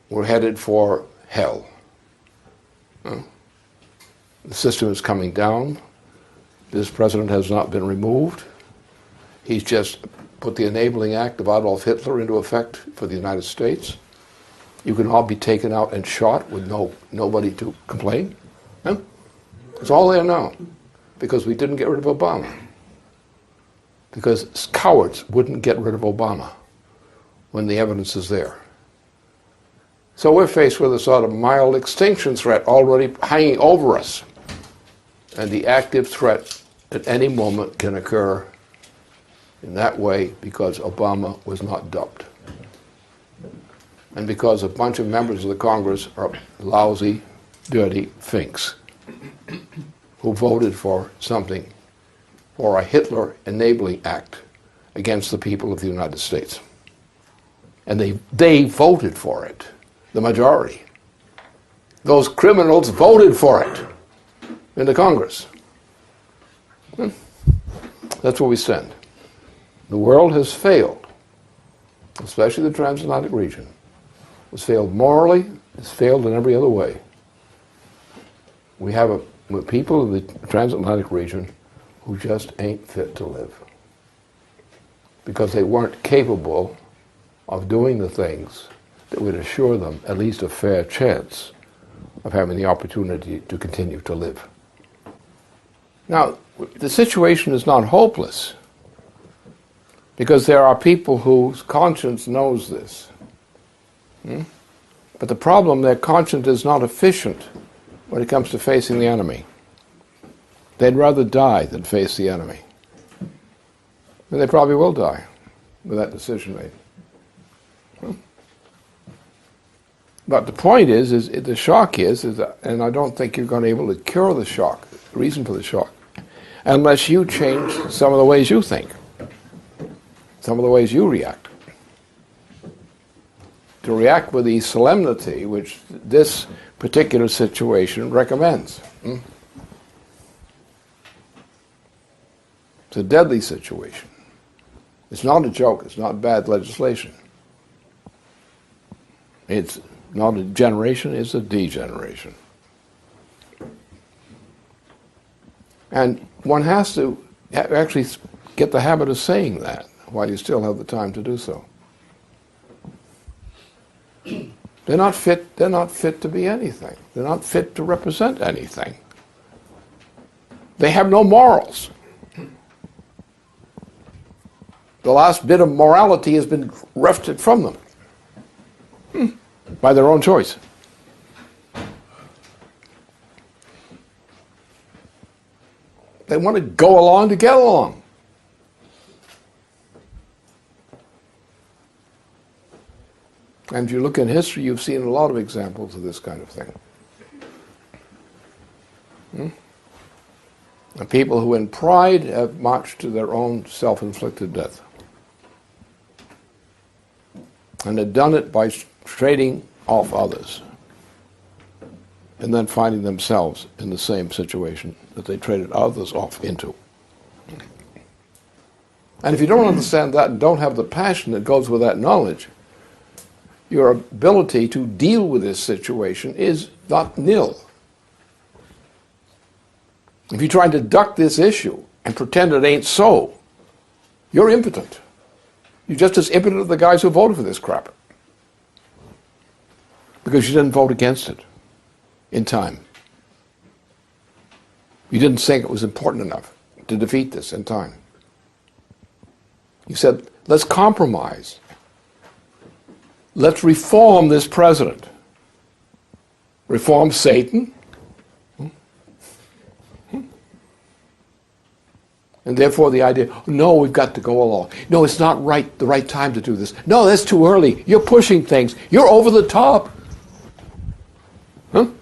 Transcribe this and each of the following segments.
we're headed for hell. The system is coming down. This president has not been removed. He's just put the enabling act of Adolf Hitler into effect for the United States. You can all be taken out and shot with nobody to complain. Huh? It's all there now because we didn't get rid of Obama. Because cowards wouldn't get rid of Obama when the evidence is there. So we're faced with a sort of mild extinction threat already hanging over us. And the active threat at any moment can occur in that way because Obama was not dubbed. And because a bunch of members of the Congress are lousy, dirty finks who voted for something, for a Hitler enabling act against the people of the United States. And they voted for it, the majority. Those criminals voted for it in the Congress. That's where we stand. The world has failed, especially the transatlantic region. It's failed morally, it's failed in every other way. We have people of the transatlantic region who just ain't fit to live because they weren't capable of doing the things that would assure them at least a fair chance of having the opportunity to continue to live. Now, the situation is not hopeless because there are people whose conscience knows this. But the problem, their conscience is not efficient when it comes to facing the enemy. They'd rather die than face the enemy. And they probably will die with that decision made. But the point is the shock is that, and I don't think you're going to be able to cure the shock, the reason for the shock, unless you change some of the ways you think, some of the ways you react. To react with the solemnity which this particular situation recommends. It's a deadly situation. It's not a joke. It's not bad legislation. It's not a generation, it's a degeneration. And one has to actually get the habit of saying that while you still have the time to do so. They're not fit to be anything. They're not fit to represent anything. They have no morals. The last bit of morality has been wrested from them by their own choice. They want to go along to get along. And if you look in history, you've seen a lot of examples of this kind of thing. And people who in pride have marched to their own self-inflicted death. And have done it by trading off others. And then finding themselves in the same situation that they traded others off into. And if you don't understand that and don't have the passion that goes with that knowledge, your ability to deal with this situation is not nil. If you try to duck this issue and pretend it ain't so, you're impotent. You're just as impotent as the guys who voted for this crap. Because you didn't vote against it in time. You didn't think it was important enough to defeat this in time. You said, let's compromise. Let's reform this president. Reform Satan. And therefore the idea, no, we've got to go along. No, it's not the right time to do this. No, that's too early. You're pushing things. You're over the top. And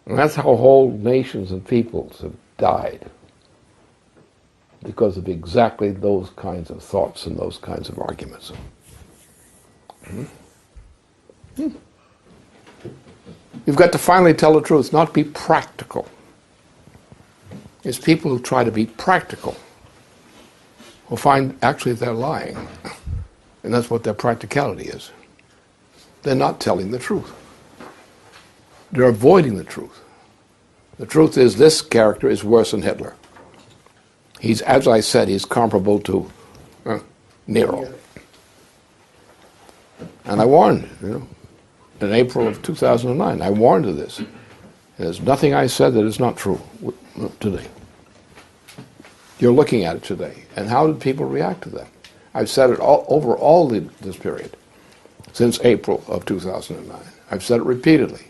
that's how whole nations and peoples have died. Because of exactly those kinds of thoughts and those kinds of arguments. You've got to finally tell the truth, not be practical. It's people who try to be practical who find actually they're lying. And that's what their practicality is. they're not telling the truth. They're avoiding the truth. The truth is this character is worse than Hitler. He's, as I said, he's comparable to Nero. And I warned, in April of 2009, I warned of this. There's nothing I said that is not true today. You're looking at it today. And how did people react to that? I've said it over this period, since April of 2009. I've said it repeatedly.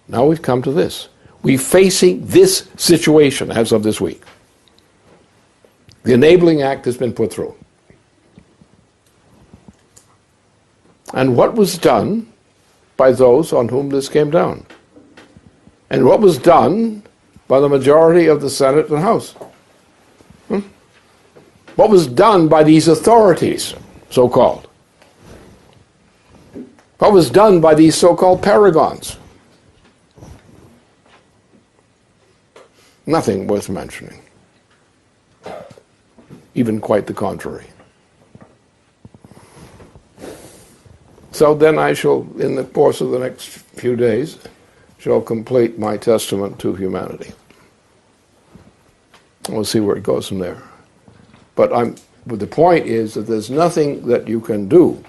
Now we've come to this. We're facing this situation as of this week. The Enabling Act has been put through. And what was done by those on whom this came down? And what was done by the majority of the Senate and House? What was done by these authorities, so-called? What was done by these so-called paragons? Nothing worth mentioning. Even quite the contrary. So then I shall, in the course of the next few days, shall complete my testament to humanity. We'll see where it goes from there. But the point is that there's nothing that you can do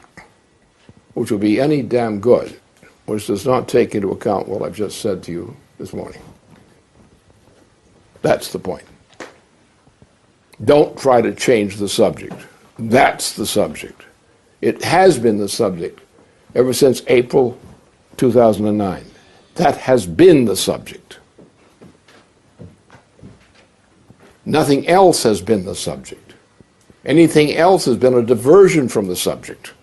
which will be any damn good, which does not take into account what I've just said to you this morning. That's the point. Don't try to change the subject. That's the subject. It has been the subject ever since April 2009. That has been the subject. Nothing else has been the subject. Anything else has been a diversion from the subject.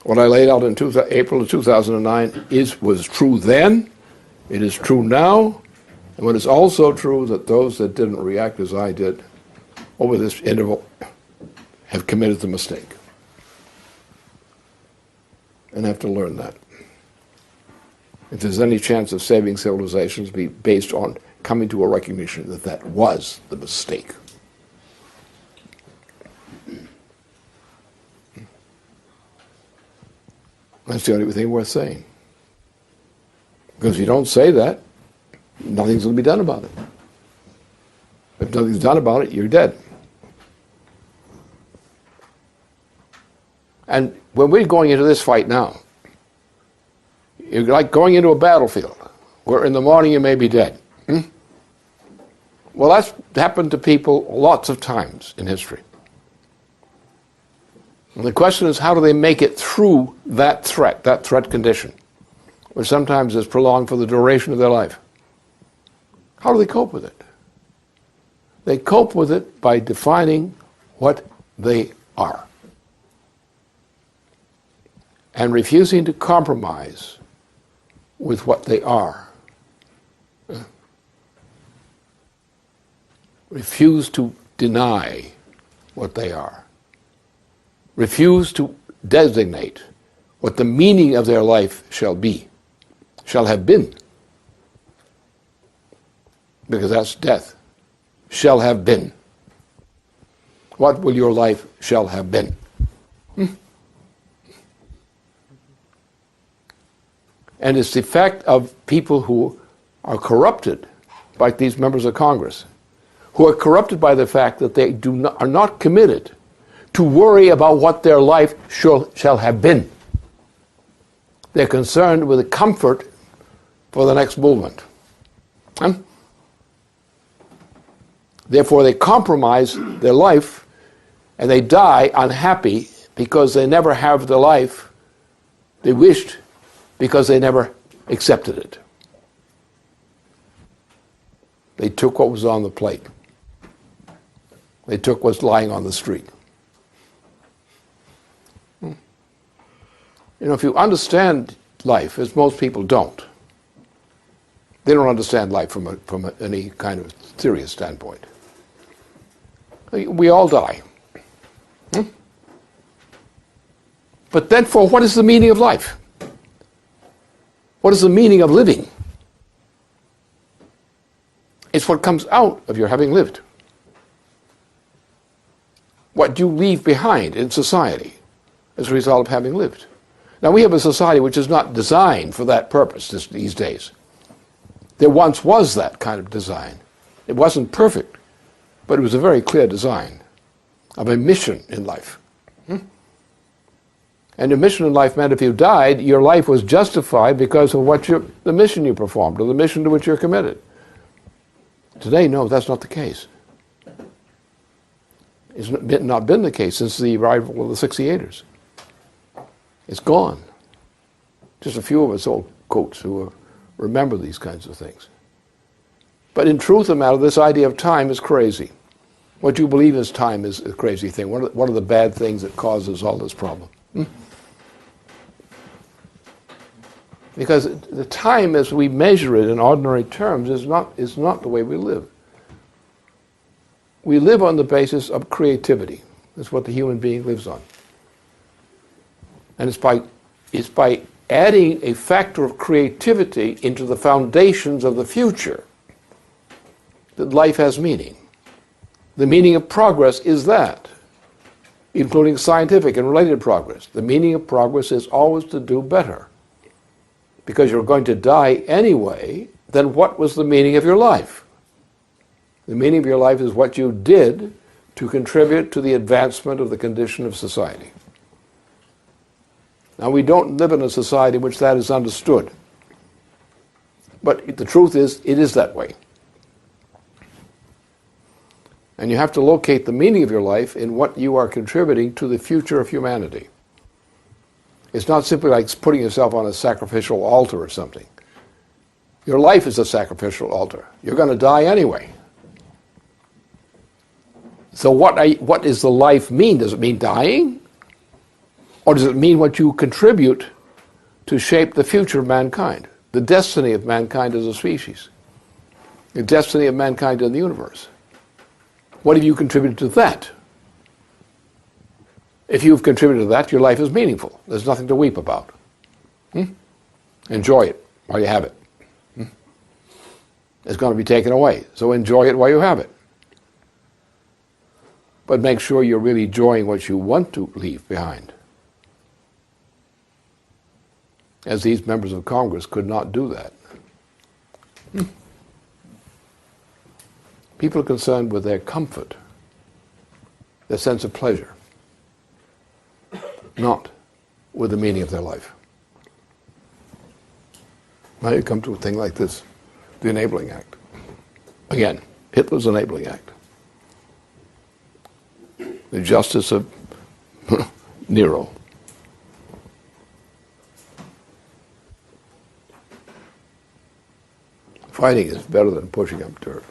What I laid out in April of 2009 was true then, it is true now, and what is also true that those that didn't react as I did over this interval have committed the mistake. And have to learn that. If there's any chance of saving civilizations, be based on coming to a recognition that that was the mistake. That's the only thing worth saying. Because if you don't say that, nothing's going to be done about it. If nothing's done about it, you're dead. And when we're going into this fight now, you're like going into a battlefield where in the morning you may be dead. Well, that's happened to people lots of times in history. And the question is, how do they make it through that threat condition, which sometimes is prolonged for the duration of their life? How do they cope with it? They cope with it by defining what they are and refusing to compromise with what they are. Refuse to deny what they are. Refuse to designate what the meaning of their life shall be, shall have been. Because that's death. Shall have been. What will your life shall have been? And it's the effect of people who are corrupted, like these members of Congress, who are corrupted by the fact that they are not committed to worry about what their life shall have been. They're concerned with the comfort for the next movement. Therefore, they compromise their life and they die unhappy because they never have the life they wished, because they never accepted it. They took what was on the plate. They took what's lying on the street. If you understand life, as most people don't, they don't understand life from any kind of serious standpoint. We all die. But then what is the meaning of life? What is the meaning of living? It's what comes out of your having lived. What you leave behind in society. as a result of having lived. Now, we have a society which is not designed for that purpose these days. There once was that kind of design. It wasn't perfect, but it was a very clear design of a mission in life. And your mission in life meant if you died, your life was justified because of the mission you performed, or the mission to which you're committed. Today, no, that's not the case. It's not been the case since the arrival of the 68ers. It's gone. Just a few of us old coats who remember these kinds of things. But in truth of the matter, this idea of time is crazy. What you believe is time is a crazy thing. One of the bad things that causes all this problem. Because the time as we measure it in ordinary terms is not the way we live. We live on the basis of creativity. That's what the human being lives on. And it's by adding a factor of creativity into the foundations of the future that life has meaning. The meaning of progress is that, including scientific and related progress. The meaning of progress is always to do better. Because you're going to die anyway, then what was the meaning of your life? The meaning of your life is what you did to contribute to the advancement of the condition of society. Now, we don't live in a society in which that is understood. But the truth is, it is that way. And you have to locate the meaning of your life in what you are contributing to the future of humanity. It's not simply like putting yourself on a sacrificial altar or something. Your life is a sacrificial altar. You're going to die anyway. So what does the life mean? Does it mean dying? Or does it mean what you contribute to shape the future of mankind? The destiny of mankind as a species. The destiny of mankind in the universe. What have you contributed to that? If you've contributed to that, your life is meaningful. There's nothing to weep about. Enjoy it while you have it. It's going to be taken away, so enjoy it while you have it. But make sure you're really enjoying what you want to leave behind. As these members of Congress could not do that. People are concerned with their comfort, their sense of pleasure, not with the meaning of their life. Now you come to a thing like this, the Enabling Act. Again, Hitler's Enabling Act. The justice of Nero. Fighting is better than pushing up dirt.